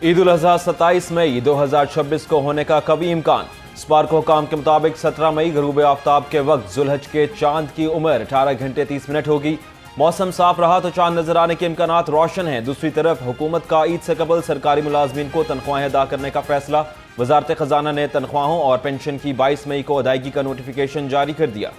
ईद उल अजहा 27 मई 2026 को होने का कवी इम्कान। स्पार्क हुकाम के मुताबिक 17 मई गरूब आफ्ताब के वक्त जुल्हज के चांद की उम्र 18 घंटे 30 मिनट होगी। मौसम साफ रहा तो चांद नजर आने के इम्कानात रोशन हैं। दूसरी तरफ हुकूमत का ईद से कबल सरकारी मुलाजमीन को तनख्वाहें अदा करने का फैसला। वजारत खजाना ने तनख्वाहों और पेंशन की 22 मई को अदायगी का नोटिफिकेशन जारी कर दिया।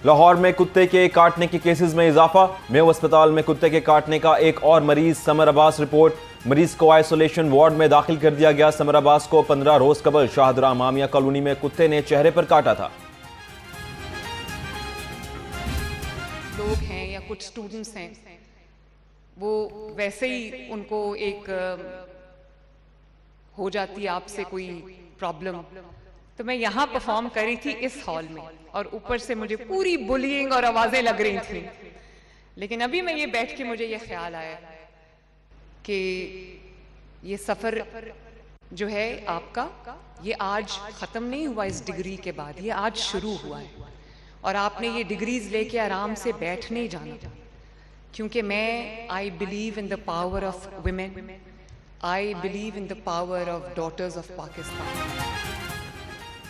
लाहौर में कुत्ते के काटने के केसेस में इजाफा। मेयो अस्पताल में कुत्ते के काटने का एक और मरीज समर अब्बास रिपोर्ट। मरीज को आइसोलेशन वार्ड में दाखिल कर दिया गया। समर अब्बास को 15 रोज कबल शाहदरा मामिया कॉलोनी में कुत्ते ने चेहरे पर काटा था। लोग हैं या कुछ स्टूडेंट्स हैं, वो वैसे ही उनको एक हो जाती है आपसे कोई प्रॉब्लम, तो मैं यहाँ परफॉर्म कर रही थी इस हॉल में और ऊपर से मुझे पूरी बुलिंग और आवाजें लग रही थी। लेकिन अभी मैं ये बैठ के मुझे ये ख्याल आया कि ये सफर जो है आपका, ये आज खत्म नहीं हुआ इस डिग्री के बाद, ये आज शुरू हुआ है और आपने ये डिग्रीज लेके आराम से बैठ नहीं जाना, क्योंकि मैं I believe in the power of women, I believe in the power of daughters of Pakistan.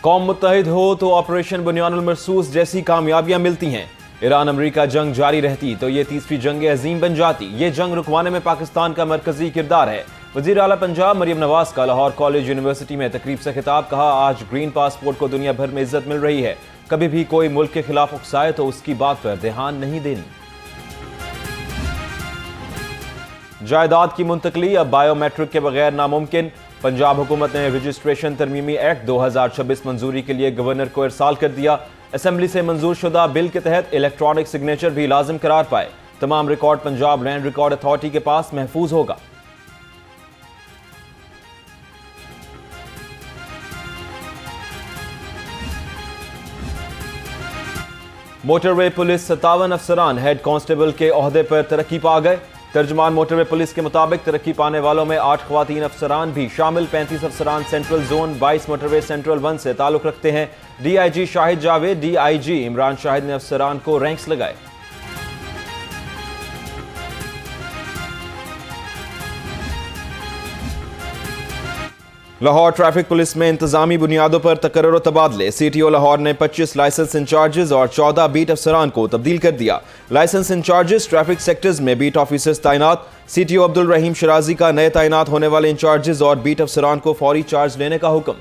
कौम मुत्तहिद हो तो ऑपरेशन बुनियानुल मरसूस जैसी कामयाबियां मिलती हैं। ईरान अमेरिका जंग जारी रहती तो ये तीसरी जंग अजीम बन जाती। ये जंग रुकवाने में पाकिस्तान का मरकजी किरदार है। वजीर आला पंजाब मरियम नवाज का लाहौर कॉलेज यूनिवर्सिटी में तकरीब से खिताब। कहा, आज ग्रीन पासपोर्ट को दुनिया भर में इज्जत मिल रही है। कभी भी कोई मुल्क के खिलाफ उकसाए तो उसकी बात पर ध्यान नहीं देनी। जायदाद की मुंतकली अब बायोमेट्रिक के बगैर नामुमकिन। पंजाब हुकूमत ने रजिस्ट्रेशन तरमीमी एक्ट 2026 मंजूरी के लिए गवर्नर को इरसाल कर दिया। असेंबली से मंजूर शुदा बिल के तहत इलेक्ट्रॉनिक सिग्नेचर भी लाजिम करार पाए। तमाम record Punjab land record authority के पास महफूज होगा। मोटरवे पुलिस 57 अफसरान हेड कांस्टेबल के ओहदे पर तरक्की पा गए। तर्जमान मोटरवे पुलिस के मुताबिक तरक्की पाने वालों में 8 खवातीन अफसरान भी शामिल। 35 अफसरान सेंट्रल जोन, 22 मोटरवे सेंट्रल 1 से ताल्लुक रखते हैं। DIG शाहिद जावेद, DIG इमरान शाहिद ने अफसरान को रैंक्स लगाए। लाहौर ट्रैफिक पुलिस में इंतजामी बुनियादों पर तकर्रुर तबादले। CTO लाहौर ने 25 लाइसेंस इंचार्जेस और 14 बीट अफसरान को तब्दील कर दिया। लाइसेंस इंचार्जेस ट्रैफिक सेक्टर्स में बीट ऑफिसर्स तैनात। CTO अब्दुल रहीम शराजी का नए तैनात होने वाले इंचार्जेस और बीट अफसरान को फौरी चार्ज लेने का हुक्म।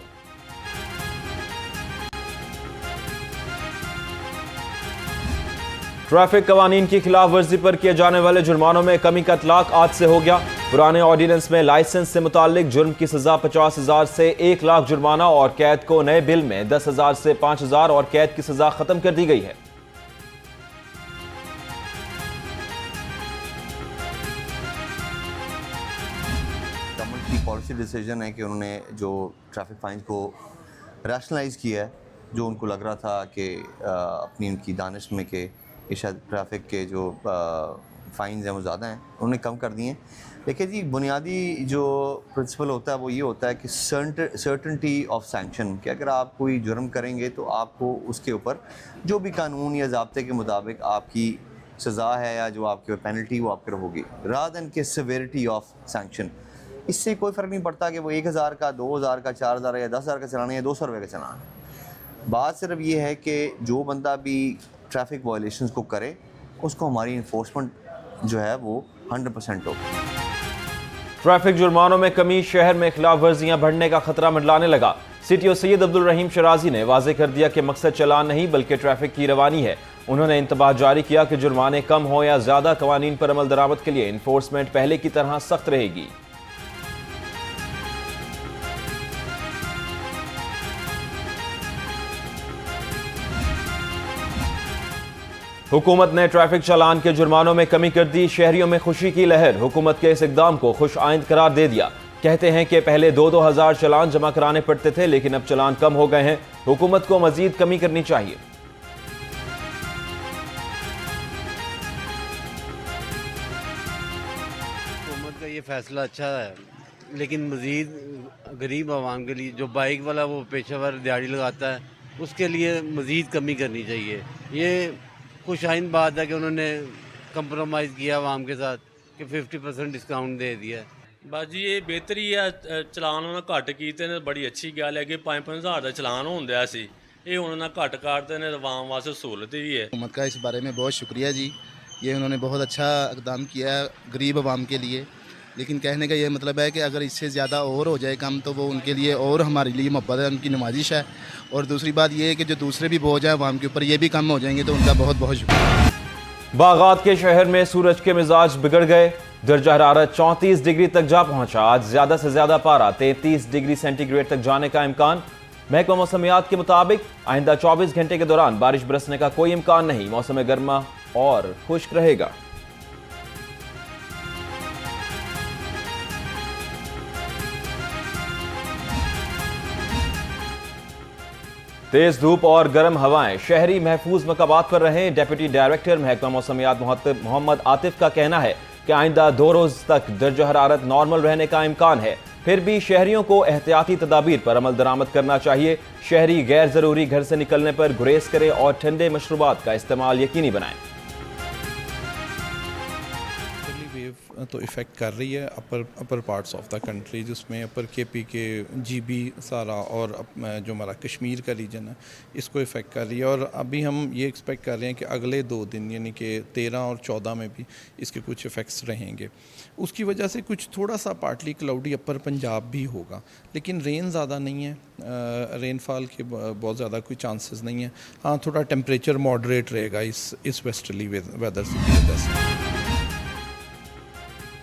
ट्रैफिक कवानीन की खिलाफ वर्जी पर किए जाने वाले जुर्मानों में कमी का इतलाक आज से हो गया। पुराने ऑर्डिनेंस में लाइसेंस से मुतालिक जुर्म की सजा 50,000 से 1 लाख जुर्माना और कैद को नए बिल में 10,000 से 5,000 और कैद की सजा खत्म कर दी गई है। गवर्नमेंट की पॉलिसी डिसीजन है कि उन्होंने जो ट्रैफिक फाइन को रैशनलाइज किया है, जो उनको लग रहा था कि अपनी उनकी दानिश में कि शायद ट्रैफिक के जो फ़ाइन्स हैं वो ज़्यादा हैं, उन्होंने कम कर दिए हैं। देखिए जी, बुनियादी जो प्रिंसिपल होता है वो ये होता है कि सर्टेनिटी ऑफ सैंक्शन, कि अगर आप कोई जुर्म करेंगे तो आपको उसके ऊपर जो भी कानून या ज़ाब्ते के मुताबिक आपकी सज़ा है या जो आपकी पेनल्टी वो आपके होगी, रादर देन के सेवेरिटी ऑफ सैंक्शन। इससे कोई फ़र्क नहीं पड़ता कि वो 1,000 का, 2,000 का, 4,000 या 10,000 का चलाना या 200 रुपये का चलाना। बात सिर्फ ये है कि जो बंदा भी ट्रैफिक वायलेशंस को करे उसको हमारी इन्फोर्समेंट जो है वो 100% हो। ट्रैफिक जुर्मानों में कमी, शहर में खिलाफ वर्जियां बढ़ने का खतरा मंडलाने लगा। CTO सैयद अब्दुल रहीम शराजी ने वाजे कर दिया कि मकसद चलान नहीं बल्कि ट्रैफिक की रवानी है। उन्होंने इंतबाह जारी किया कि जुर्माने कम हो या ज्यादा, कवानीन पर अमल दरामद के लिए इन्फोर्समेंट पहले की तरह सख्त रहेगी। हुकूमत ने ट्रैफिक चालान के जुर्मानों में कमी कर दी। शहरियों में खुशी की लहर। हुकूमत के इस इकदाम को खुश आइंद करार दे दिया। कहते हैं कि पहले 2-2 हज़ार चालान जमा कराने पड़ते थे, लेकिन अब चालान कम हो गए हैं। हुकूमत को मजीद कमी करनी चाहिए। हुकूमत का ये फैसला अच्छा है, लेकिन मजीद गरीब आवाम के लिए, जो बाइक वाला वो पेशेवर दिहाड़ी लगाता है, उसके लिए मजीद कमी करनी चाहिए। ये खुश आइंद बात है कि उन्होंने कंप्रोमाइज़ किया आवाम के साथ कि 50% डिस्काउंट दे दिया। बस जी ये बेहतर ही है, चलान उन्होंने घट कीते ने, बड़ी अच्छी गल है कि 5-5 हज़ार का चलान होंदा सी, ये उन्होंने घट करते ने, आवाम वास्ते सहूलत भी है। हुकूमत का इस बारे में बहुत शुक्रिया जी, ये उन्होंने बहुत अच्छा इकदाम किया है गरीब आवाम के लिए। लेकिन कहने का ये मतलब है कि अगर इससे ज़्यादा और हो जाए कम तो वो उनके लिए और हमारे लिए मोहब्बत है, उनकी नवाजिश है। और दूसरी बात ये है कि जो दूसरे भी बोझ हैं आवाम के ऊपर ये भी कम हो जाएंगे, तो उनका बहुत बहुत शुक्रिया। बागात के शहर में सूरज के मिजाज बिगड़ गए। दर्जा हरारत 34 डिग्री तक जा पहुंचा। आज ज्यादा से ज्यादा पारा 33 डिग्री सेंटीग्रेड तक जाने का इम्कान। महकमा मौसमियात के मुताबिक आइंदा 24 घंटे के दौरान बारिश बरसने का कोई इम्कान नहीं। मौसम गर्मा और खुश्क रहेगा। तेज धूप और गर्म हवाएं, शहरी महफूज मकामात पर रहें। डेप्यूटी डायरेक्टर महकमा मौसमियात मोहम्मद आतिफ का कहना है कि आइंदा 2 रोज तक दर्जा हरारत नॉर्मल रहने का इम्कान है। फिर भी शहरियों को एहतियाती तदाबीर पर अमल दरामद करना चाहिए। शहरी गैर जरूरी घर से निकलने पर गुरेज करें और ठंडे मशरूबात का इस्तेमाल यकीनी बनाएं। तो इफ़ेक्ट कर रही है अपर पार्ट्स ऑफ द कंट्री, जिसमें अपर केपी के जीबी सारा और जो हमारा कश्मीर का रीजन है इसको इफ़ेक्ट कर रही है। और अभी हम ये एक्सपेक्ट कर रहे हैं कि अगले 2 दिन यानी कि 13 और 14 में भी इसके कुछ इफ़ेक्ट्स रहेंगे। उसकी वजह से कुछ थोड़ा सा पार्टली क्लाउडी अपर पंजाब भी होगा, लेकिन रेन ज़्यादा नहीं है, रेनफॉल के बहुत ज़्यादा कोई चांसेस नहीं है। हाँ, थोड़ा टेम्परेचर मॉडरेट रहेगा इस वेस्टर्ली वेदर की वजह से।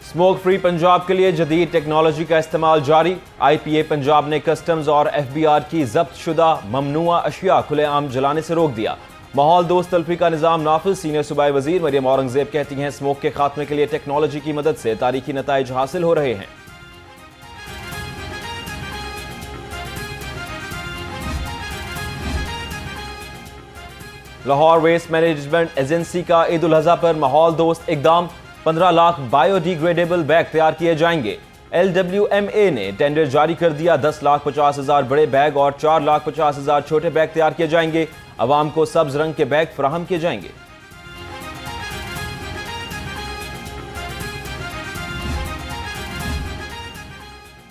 स्मोक फ्री पंजाब के लिए जदीद टेक्नोलॉजी का इस्तेमाल जारी। IPA पंजाब ने कस्टम्स और FBR की जब्त शुदा ममनुआ अशिया खुलेआम जलाने से रोक दिया। माहौल दोस्त तल्फी का निज़ाम नाफिज। सीनियर सूबाई वजीर मरियम औरंगजेब कहती हैं स्मोक के खात्मे के लिए टेक्नोलॉजी की मदद से तारीखी नताइज हासिल हो रहे हैं। लाहौर वेस्ट मैनेजमेंट एजेंसी का ईद उल अज़हा पर माहौल दोस्त इकदाम। 15 लाख बायोडिग्रेडेबल बैग तैयार किए जाएंगे। LWMA ने टेंडर जारी कर दिया। 10,50,000 बड़े बैग और 4,50,000 छोटे बैग तैयार किए जाएंगे। अवाम को सब्ज रंग के बैग फराहम किए जाएंगे।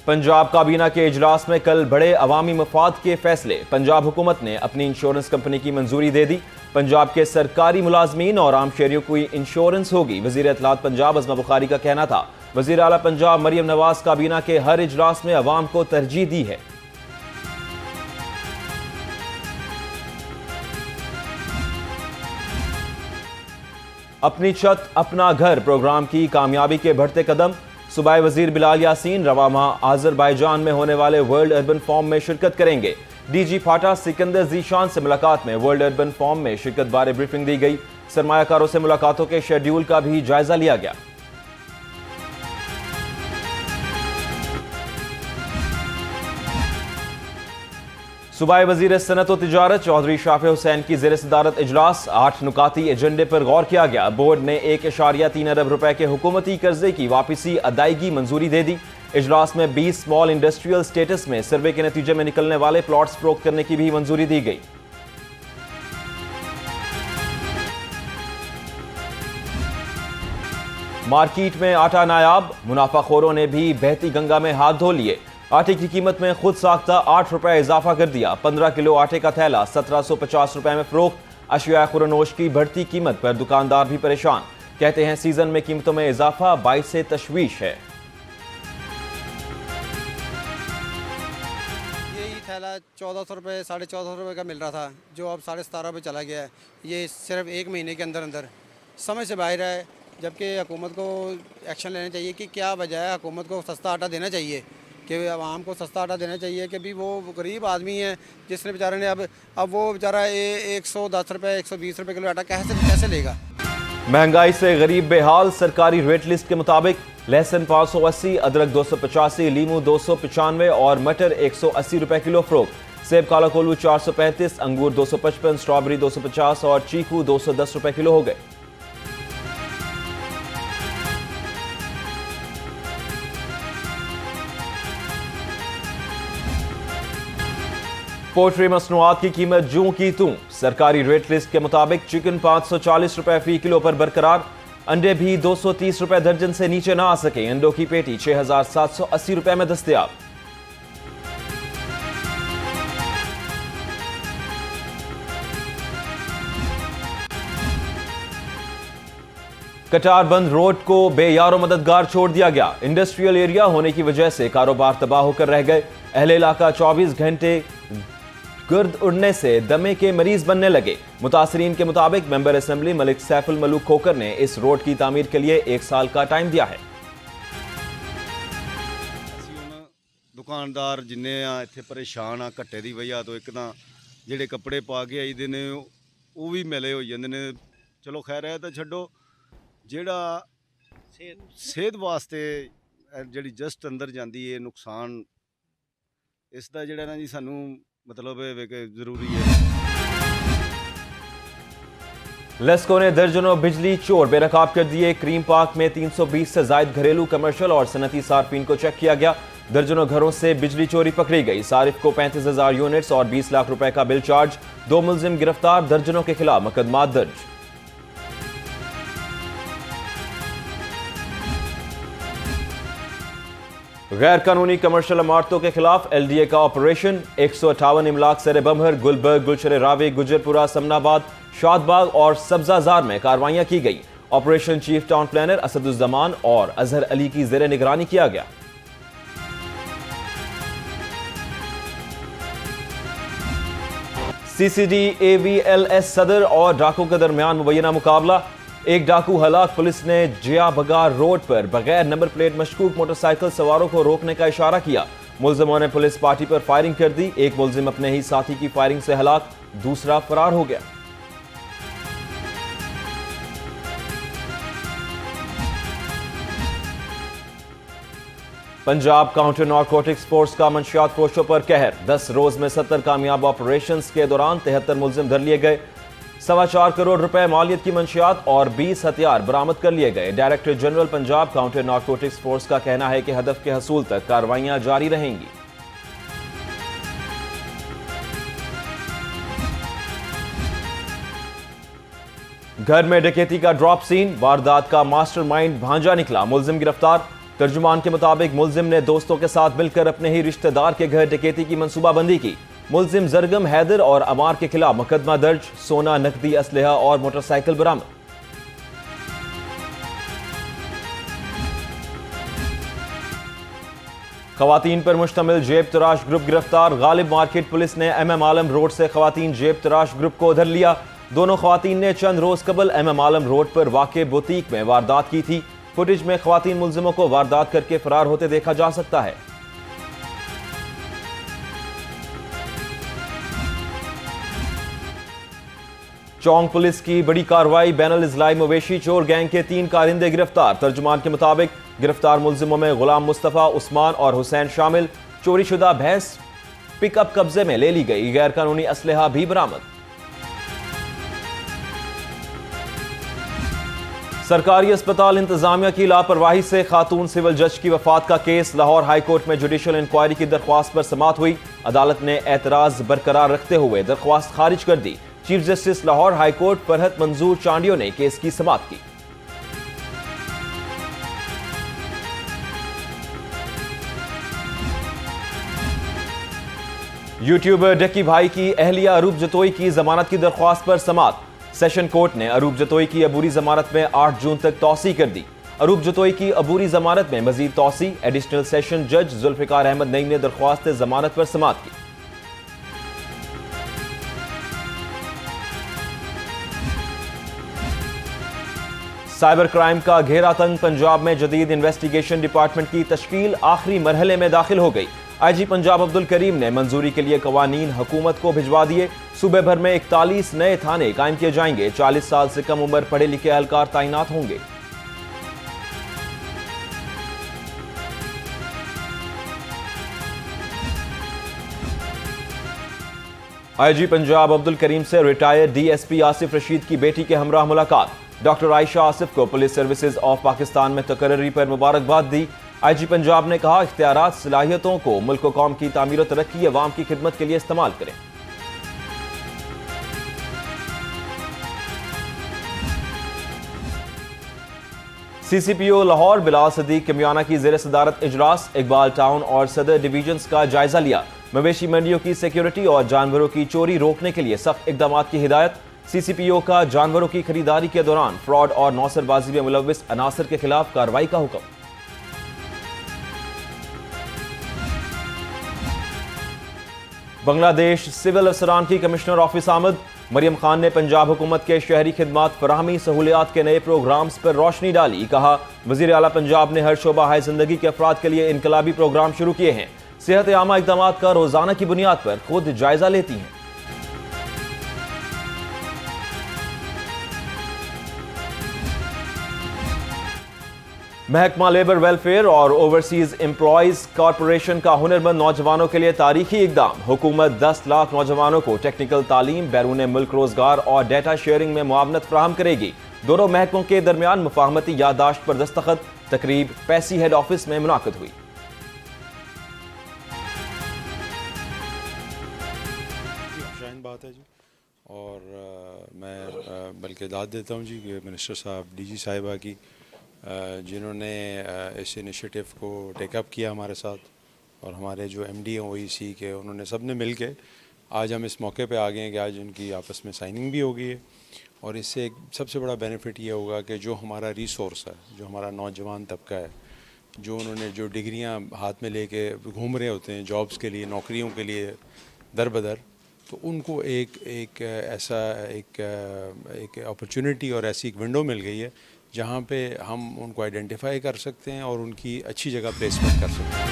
पंजाब काबीना के इजलास में कल बड़े अवामी मफाद के फैसले। पंजाब हुकूमत ने अपनी इंश्योरेंस कंपनी की मंजूरी दे दी। पंजाब के सरकारी मुलाजमीन और आम शहरियों को इंश्योरेंस होगी। वजीर इत्तलात पंजाब अज़मा बुखारी का कहना था वजीर आला पंजाब मरियम नवाज काबीना के हर इजलास में अवाम को तरजीह दी है। अपनी छत अपना घर प्रोग्राम की कामयाबी के बढ़ते कदम। सूबाई वजीर बिलाल यासीन रवा माह आज़रबाईजान में होने वाले वर्ल्ड अर्बन फोरम में शिरकत करेंगे। DG फाटा सिकंदर जीशान से मुलाकात में वर्ल्ड अर्बन फोरम में शिरकत बारे ब्रीफिंग दी गई। सरमायाकारों से मुलाकातों के शेड्यूल का भी जायजा लिया गया। सूबाई वजीर सनत व तिजारत चौधरी शाफे हुसैन की जेर सदारत इजलास। 8 नुकाती एजेंडे पर गौर किया गया। बोर्ड ने 1.3 अरब रुपए के हुकूमती कर्जे की वापसी अदायगी मंजूरी दे दी। इजलास में 20 स्मॉल इंडस्ट्रियल स्टेटस में सर्वे के नतीजे में निकलने वाले प्लॉट्स फरोख्त करने की भी मंजूरी दी गई। मार्केट में आटा नायाब। मुनाफाखोरों ने भी बहती गंगा में हाथ धो लिए। आटे की कीमत में खुद साख्ता 8 रुपए इजाफा कर दिया। 15 किलो आटे का थैला 1750 रुपए में फरोख्त। अशिया खुरनोश की बढ़ती कीमत पर दुकानदार भी परेशान। कहते हैं सीजन में कीमतों में इजाफा बाइस से तशवीश है। यही थैला 1400 रुपये 1450 रुपये का मिल रहा था, जो अब 17.5 रुपये चला गया है। ये सिर्फ 1 महीने के अंदर अंदर समझ से बाहर है। जबकि हुकूमत को एक्शन लेना चाहिए कि क्या वजह है। हुकूमत को सस्ता आटा देना चाहिए, कि आवाम को सस्ता आटा देना चाहिए। कि भी वो गरीब आदमी है जिसने बेचारे ने अब वो बेचारा 110 रुपये 120 रुपये किलो आटा कैसे लेगा। महंगाई से गरीब बेहाल। सरकारी रेट लिस्ट के मुताबिक लहसुन 580, अदरक 285, लीमू 295 और मटर 180 रुपए किलो फरोख्त। सेब काला कोल्हू 435, अंगूर 255, स्ट्रॉबेरी 250 और चीकू 210 रुपए किलो हो गए। पोल्ट्री मसनूआत की कीमत जूं की तूं। सरकारी रेट लिस्ट के मुताबिक चिकन 540 रुपए फी किलो पर बरकरार। अंडे भी 230 रुपए दर्जन से नीचे ना आ सके। अंडों की पेटी 6,780 रुपए में दस्तयाब। कटार बंद रोड को बेयारो मददगार छोड़ दिया गया। इंडस्ट्रियल एरिया होने की वजह से कारोबार तबाह होकर रह गए। अहले इलाका 24 घंटे गर्द उड़ने से दमे के मरीज बनने लगे। मुतासरीन के मुताबिक मेंबर असेंबली मलिक सैफुल मलूक खोकर ने इस रोड की तामीर के लिए 1 साल का टाइम दिया है। दुकानदार जिन्ने आ इत्थे परेशान आ घट्टे दी वजह तो एक तां जेहड़े कपड़े पा के आईदे ने वो भी मैले हो जांदे ने। चलो खैर है तो छड्डो, जेड़ा सेहत वास्ते जिहड़ी जस्ट अंदर जांदी है नुकसान इसका जेड़ा ना जी सानू मतलब जरूरी है। लेस्को ने दर्जनों बिजली चोर बेनकाब कर दिए। क्रीम पार्क में 320 से जायद घरेलू, कमर्शियल और सनती सार्फिन को चेक किया गया। दर्जनों घरों से बिजली चोरी पकड़ी गई। सारिफ को 35,000 यूनिट्स और 20 लाख रुपए का बिल चार्ज। 2 मुलजिम गिरफ्तार, दर्जनों के खिलाफ मुकदमा दर्ज। गैर कानूनी कमर्शियल इमारतों के खिलाफ LDA का ऑपरेशन। 158 इमलाक सरे बमहर, गुलबर्ग, गुलशरे रावे, गुजरपुरा, समनाबाद, शादबाग और सब्जाजार में कार्रवाइयां की गई। Operation chief town planner Asaduzzaman और अजहर अली की जेर निगरानी किया गया। CCD AVLS सदर और डाकू के दरमियान मुबैना मुकाबला। एक डाकू हलाक। पुलिस ने जिया बगार रोड पर बगैर नंबर प्लेट मशकूक मोटरसाइकिल सवारों को रोकने का इशारा किया। मुलजिमों ने पुलिस पार्टी पर फायरिंग कर दी। एक मुलजिम अपने ही साथी की फायरिंग से हलाक, दूसरा फरार हो गया। पंजाब काउंटर नारकोटिक्स फोर्स का मंशियात फरोशों पर कहर। 10 रोज में 70 कामयाब ऑपरेशंस के दौरान 73 मुलजिम धर लिए गए। 4.25 करोड़ रुपए मालियत की मंशियात और 20 हथियार बरामद कर लिए गए। Director general Punjab counter narcotics force का कहना है कि हदफ के हसूल तक कार्रवाइयां जारी रहेंगी। घर में डकैती का ड्रॉप सीन। वारदात का मास्टरमाइंड भांजा निकला, मुलजिम गिरफ्तार। तर्जुमान के मुताबिक मुलजिम ने दोस्तों के साथ मिलकर अपने ही रिश्तेदार के घर डकैती की मंसूबाबंदी की। मुलजिम जरगम हैदर और अमार के खिलाफ मुकदमा दर्ज। सोना, नकदी, असलहा और मोटरसाइकिल बरामद। खवातीन पर मुश्तमिल जेब तराश ग्रुप गिरफ्तार। गालिब मार्केट पुलिस ने MM आलम रोड से खवातीन जेब तराश ग्रुप को धर लिया। दोनों खवातीन ने चंद रोज कबल MM आलम रोड पर वाक़े बुटीक में वारदात की थी। फुटेज में खवातीन मुलजिमों को वारदात करके फरार होते देखा जा सकता है। चौंग पुलिस की बड़ी कार्रवाई। बैनुल इज़लाई मवेशी चोर गैंग के 3 कारिंदे गिरफ्तार। तर्जुमान के मुताबिक गिरफ्तार मुलजिमों में गुलाम मुस्तफ़ा, उस्मान और हुसैन शामिल। चोरी शुदा भैंस पिकअप कब्जे में ले ली गई। गैर कानूनी असलहा भी बरामद। सरकारी अस्पताल इंतजामिया की लापरवाही से खातून सिविल जज की वफात का केस। लाहौर हाई कोर्ट में जुडिशल इंक्वायरी की दरख्वास्त पर समाअत हुई। अदालत ने एतराज बरकरार रखते हुए दरख्वास्त खारिज कर दी। Chief justice Lahore high court Farhat Manzoor Chandio ने केस की समाअत की। यूट्यूबर डक्की भाई की अहलिया अरूब जतोई की जमानत की दरख्वास्त पर समाअत। सेशन कोर्ट ने अरूब जतोई की अबूरी जमानत में 8 जून तक तौसी कर दी। अरूब जतोई की अबूरी जमानत में मजीद तौसी। एडिशनल सेशन जज जुल्फिकार अहमद नईम ने दरख्वास्त जमानत पर समाअत की। साइबर क्राइम का घेरा तंग। पंजाब में जदीद इन्वेस्टिगेशन डिपार्टमेंट की तश्कील आखिरी मरहले में दाखिल हो गई। IG पंजाब अब्दुल करीम ने मंजूरी के लिए कवानीन हुकूमत को भिजवा दिए। सूबे भर में 41 नए थाने कायम किए जाएंगे। 40 साल से कम उम्र पढ़े लिखे एहलकार तैनात होंगे। IG पंजाब अब्दुल करीम से रिटायर्ड DSP आसिफ रशीद की बेटी के हमरा मुलाकात। डॉक्टर आयशा आसिफ को पुलिस सर्विसेज ऑफ पाकिस्तान में तकर्री पर मुबारकबाद दी। IG पंजाब ने कहा, इख्तियारात सलाहियतों को मुल्क कौम की तामीर और तरक्की अवाम की खिदमत के लिए इस्तेमाल करें। CCPO लाहौर बिलाल सदीक किमियाना की ज़ेर सदारत इजलास, इकबाल टाउन और सदर डिवीजन्स का जायजा लिया। मवेशी मंडियों की सिक्योरिटी और जानवरों की चोरी रोकने के लिए सख्त इकदाम की हिदायत। CCPO का जानवरों की खरीदारी के दौरान फ्रॉड और नौसरबाजी में मुलव्विस अनासर के खिलाफ कार्रवाई का हुक्म। बांग्लादेश सिविल अफसरान की कमिश्नर ऑफिस आमद। मरियम खान ने पंजाब हुकूमत के शहरी खिदमात फराहमी सहूलियात के नए प्रोग्राम्स पर रोशनी डाली। कहा, वजीर आला पंजाब ने हर शोबा हाय जिंदगी के अफराद के लिए इनकलाबी प्रोग्राम शुरू किए हैं। सेहत आमा इकदाम का रोजाना की बुनियाद पर खुद जायजा लेती हैं। महकमा लेबर वेलफेयर और ओवरसीज एम्प्लॉयज कॉरपोरेशन का हुनरमंद नौजवानों के लिए तारीखी इकदाम। हुकूमत 10 लाख नौजवानों को टेक्निकल तालीम, बैरून मुल्क रोजगार और डेटा शेयरिंग में मुआवनत फराहम करेगी। दोनों महकमों के दरमियान मुफाहमती याददाश्त पर दस्तखत। तकरीब पैसी हेड ऑफिस में मुनाकिद हुई। बात है जी, और मैं बल्कि दाद देता हूँ जी कि मिनिस्टर साहब, DG साहिबा की, जिन्होंने इस इनिशिएटिव को टेकअप किया हमारे साथ, और हमारे जो MD हैं OEC के, उन्होंने सब ने मिल के आज हम इस मौके पे आ गए हैं कि आज उनकी आपस में साइनिंग भी हो गई है। और इससे एक सबसे बड़ा बेनिफिट ये होगा कि जो हमारा रिसोर्स है, जो हमारा नौजवान तबका है, जो उन्होंने जो डिग्रियां हाथ में लेके घूम रहे होते हैं जॉब्स के लिए, नौकरियों के लिए दर बदर, तो उनको एक ऐसा एक अपॉर्चुनिटी और ऐसी एक विंडो मिल गई है जहाँ पे हम उनको आइडेंटिफाई कर सकते हैं और उनकी अच्छी जगह प्लेसमेंट कर सकते हैं।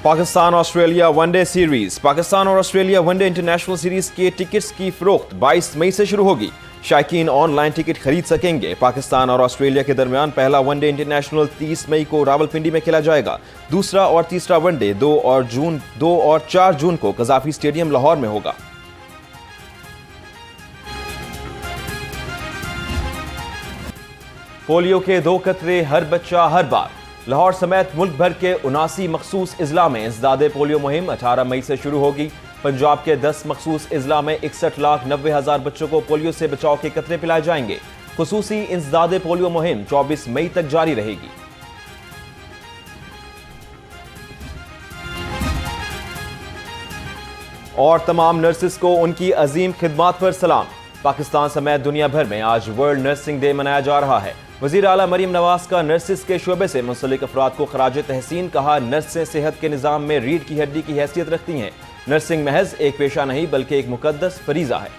Pakistan Australia one day series. Pakistan और ऑस्ट्रेलिया वनडे इंटरनेशनल सीरीज के टिकट्स की फरोख्त 22 मई से शुरू होगी। शायकीन ऑनलाइन टिकट खरीद सकेंगे। पाकिस्तान और ऑस्ट्रेलिया के दरमियान पहला वनडे इंटरनेशनल 30 मई को रावलपिंडी में खेला जाएगा। दूसरा और तीसरा वनडे 2 और 4 जून को कजाफी स्टेडियम लाहौर में होगा। पोलियो के 2 कतरे हर बच्चा हर बार। लाहौर समेत मुल्क भर के 79 मखसूस इजला में इंसदादे पोलियो मुहिम 18 मई से शुरू होगी। पंजाब के 10 मखसूस इजला में 61,90,000 बच्चों को पोलियो से बचाव के कतरे पिलाए जाएंगे। खुसूसी इंसदादे पोलियो मुहिम 24 मई तक जारी रहेगी। और तमाम नर्सेस को उनकी अजीम खिदमात पर सलाम। पाकिस्तान समेत दुनिया भर में आज वर्ल्ड नर्सिंग डे मनाया जा रहा है। वजीर आला मरियम नवाज का नर्सिस के शोबे से मुंसलिक अफराद को खराज तहसीन। कहा, नर्सें सेहत के निज़ाम में रीढ़ की हड्डी की हैसियत रखती हैं। नर्सिंग महज एक पेशा नहीं बल्कि एक मुकद्दस फरीजा है।